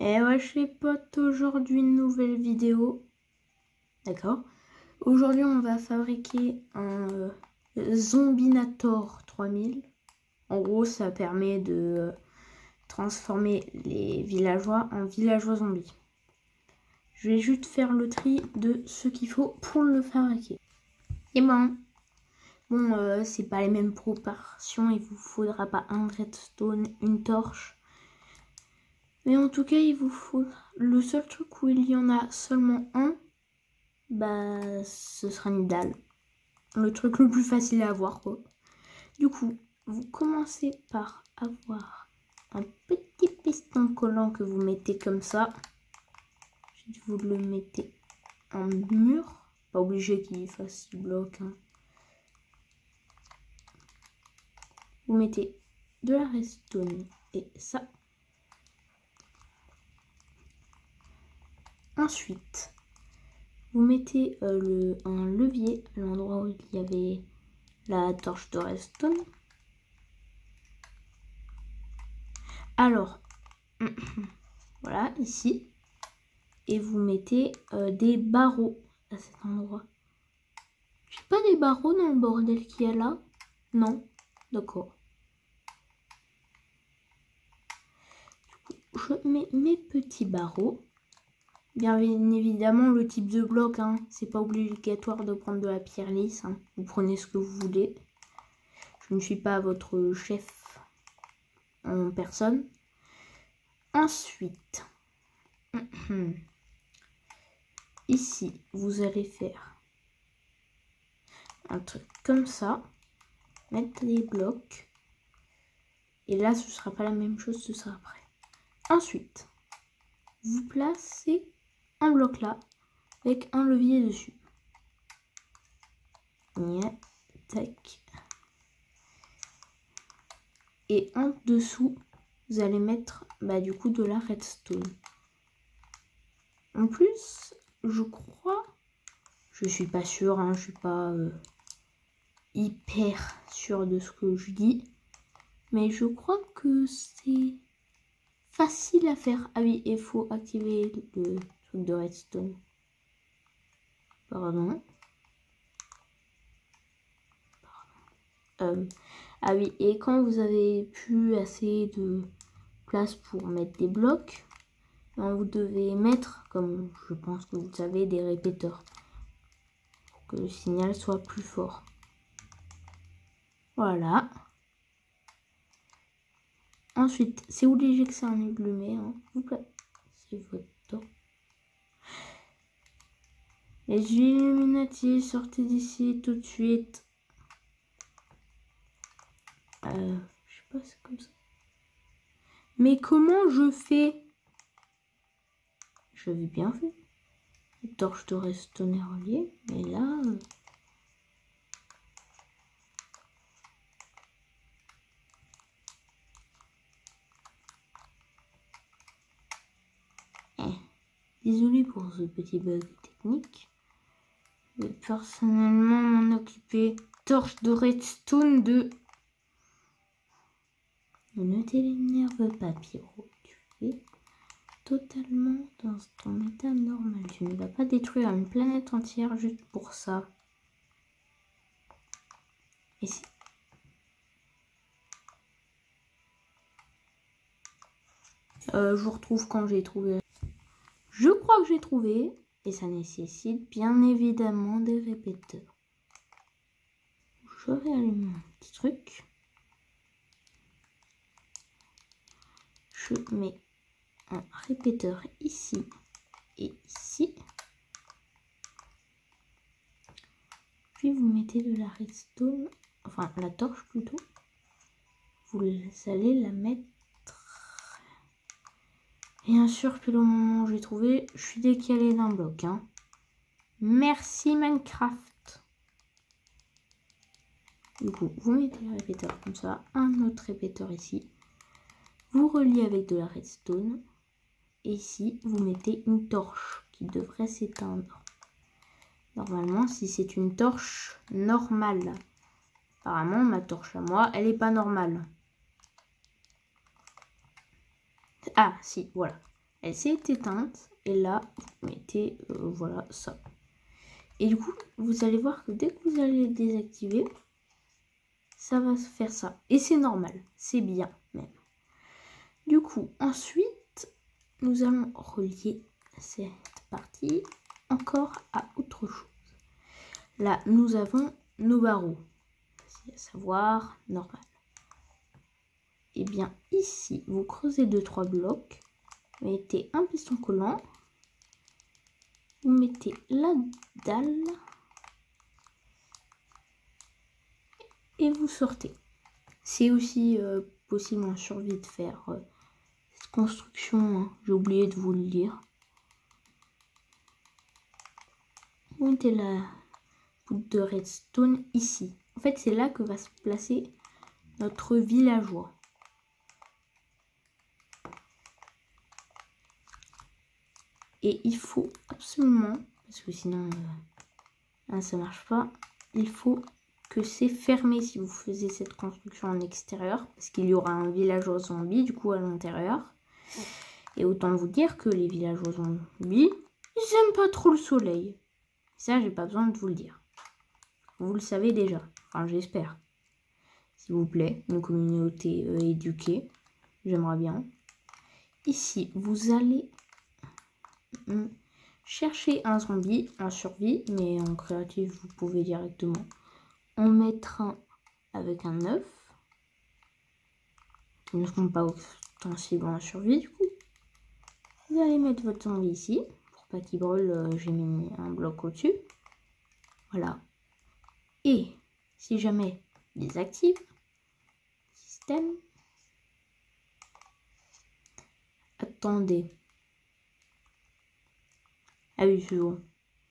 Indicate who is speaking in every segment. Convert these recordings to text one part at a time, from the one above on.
Speaker 1: Et ouais, les potes, aujourd'hui une nouvelle vidéo. D'accord. Aujourd'hui, on va fabriquer un Zombinator 3000. En gros, ça permet de transformer les villageois en villageois zombies. Je vais juste faire le tri de ce qu'il faut pour le fabriquer. Et bon, c'est pas les mêmes proportions. Il vous faudra pas un redstone, une torche. Mais en tout cas, il vous faut... Le seul truc où il y en a seulement un, ce sera une dalle. Le truc le plus facile à avoir, quoi. Du coup, vous commencez par avoir un petit piston collant que vous mettez comme ça. Vous le mettez en mur. Pas obligé qu'il fasse du bloc, hein. Vous mettez de la redstone et ça. Ensuite, vous mettez un levier à l'endroit où il y avait la torche de redstone. Alors, voilà, ici. Et vous mettez des barreaux à cet endroit. J'ai pas des barreaux dans le bordel qu'il y a là? Non? D'accord. Je mets mes petits barreaux. Bien évidemment, le type de bloc, hein, c'est pas obligatoire de prendre de la pierre lisse. Hein. Vous prenez ce que vous voulez. Je ne suis pas votre chef en personne. Ensuite, ici, vous allez faire un truc comme ça. Mettre les blocs. Et là, ce sera pas la même chose, ce sera après. Ensuite, vous placez un bloc là, avec un levier dessus. Tac. Et en dessous, vous allez mettre du coup de la redstone. En plus, je crois, je suis pas sûre, hein, je suis pas hyper sûre de ce que je dis, mais je crois que c'est facile à faire. Ah oui, il faut activer le truc de redstone. Pardon. Ah oui, et quand vous avez plus assez de place pour mettre des blocs, vous devez mettre, comme je pense que vous savez, des répéteurs pour que le signal soit plus fort. Voilà. Ensuite, c'est obligé que c'est un allumé, hein. Vous placez votre temps. Les Illuminati, sortez d'ici tout de suite. Je sais pas, c'est comme ça. Mais comment je fais? Je l'avais bien fait. La torche de redstone est reliée, mais là... Désolé pour ce petit bug technique. Je vais personnellement m'en occuper. Torche de redstone de... Ne t'énerve pas, Pierrot. Tu es totalement dans ton état normal. Tu ne vas pas détruire une planète entière juste pour ça. Ici. Je vous retrouve quand j'ai trouvé. Je crois que j'ai trouvé. Et ça nécessite bien évidemment des répéteurs. Je vais allumer mon petit truc. Je mets un répéteur ici et ici. Puis vous mettez de la redstone, enfin la torche plutôt. Vous allez la mettre. Bien sûr, puis au moment où j'ai trouvé, je suis décalée d'un bloc. Hein. Merci Minecraft. Du coup, vous mettez le répéteur comme ça, un autre répéteur ici. Vous reliez avec de la redstone. Et ici, vous mettez une torche qui devrait s'éteindre. Normalement, si c'est une torche normale. Apparemment, ma torche à moi, elle n'est pas normale. Ah, si, voilà. elle s'est éteinte. Et là, vous mettez, voilà, ça. Et du coup, vous allez voir que dès que vous allez le désactiver, ça va se faire ça. Et c'est normal, c'est bien même. Du coup, ensuite, nous allons relier cette partie encore à autre chose. Là, nous avons nos barreaux, à savoir normal. Et bien ici, vous creusez 2-3 blocs, vous mettez un piston collant, vous mettez la dalle et vous sortez. C'est aussi possible en survie de faire cette construction, hein. J'ai oublié de vous le dire. Vous mettez la poudre de redstone ici. En fait, c'est là que va se placer notre villageois. Et il faut absolument, parce que sinon ça marche pas, il faut que c'est fermé si vous faisiez cette construction en extérieur, parce qu'il y aura un villageois zombie du coup à l'intérieur. Et autant vous dire que les villageois zombies, ils aiment pas trop le soleil. Ça, j'ai pas besoin de vous le dire. Vous le savez déjà, enfin j'espère. S'il vous plaît, une communauté éduquée, j'aimerais bien. Ici, vous allez chercher un zombie en survie, mais en créatif, vous pouvez directement en mettre un avec un œuf. Qui ne sont pas ostensibles en survie, du coup. Vous allez mettre votre zombie ici. Pour pas qu'il brûle, j'ai mis un bloc au-dessus. Voilà. Et si jamais il désactive, système. Attendez. Ah oui, c'est bon.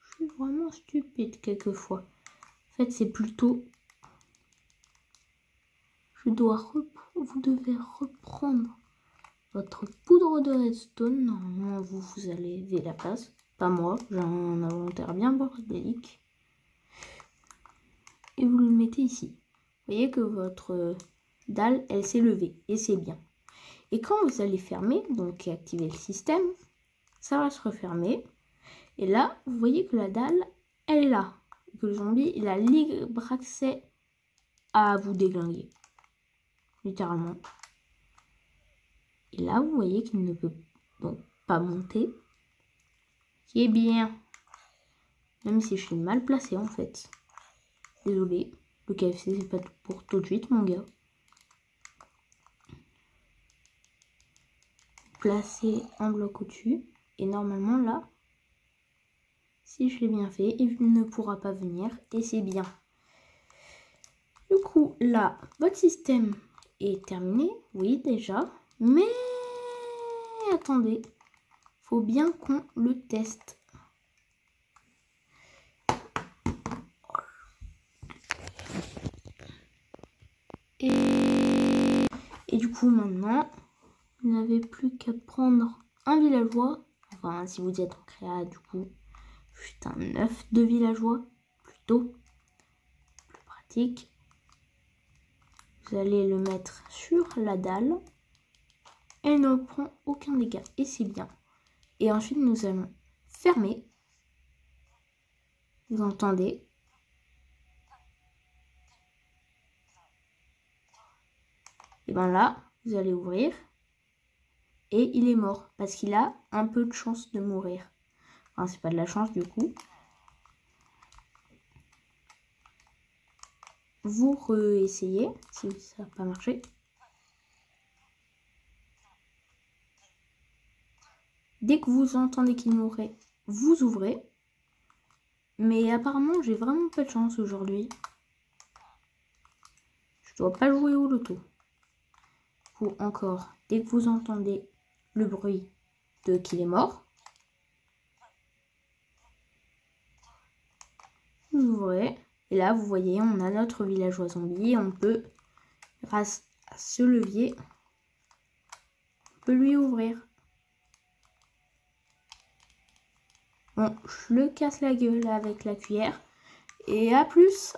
Speaker 1: Je suis vraiment stupide quelquefois. En fait, c'est plutôt... vous devez reprendre votre poudre de redstone. Normalement, vous allez aider la place. Pas moi, j'ai un inventaire bien bordélique. Et vous le mettez ici. Vous voyez que votre dalle, elle s'est levée. Et c'est bien. Et quand vous allez fermer, donc activer le système, ça va se refermer. Et là, vous voyez que la dalle, elle est là. Et que le zombie, il a libre accès à vous déglinguer. Littéralement. Et là, vous voyez qu'il ne peut donc pas monter. Qui est bien. Même si je suis mal placée en fait. Désolé. Le KFC, c'est pas pour tout de suite, mon gars. Placez un bloc au-dessus. Et normalement, là, si je l'ai bien fait, il ne pourra pas venir. Et c'est bien. Du coup, là, votre système est terminé. Oui, déjà. Mais attendez. Faut bien qu'on le teste. Et du coup, maintenant, vous n'avez plus qu'à prendre un villageois. Enfin, si vous êtes en créa, du coup, juste un œuf de villageois, plutôt plus pratique. Vous allez le mettre sur la dalle. Elle ne prend aucun dégât et c'est bien. Et ensuite, nous allons fermer. Vous entendez? Et bien là, vous allez ouvrir. Et il est mort parce qu'il a un peu de chance de mourir. Enfin, c'est pas de la chance du coup. Vous réessayez si ça n'a pas marché. Dès que vous entendez qu'il mourrait, vous ouvrez. Mais apparemment, j'ai vraiment pas de chance aujourd'hui. Je dois pas jouer au loto. Ou encore, dès que vous entendez le bruit de qu'il est mort, vous ouvrez. Et là, vous voyez, on a notre villageois zombie. On peut, grâce à ce levier, on peut lui ouvrir. Bon, je le casse la gueule avec la cuillère. Et à plus!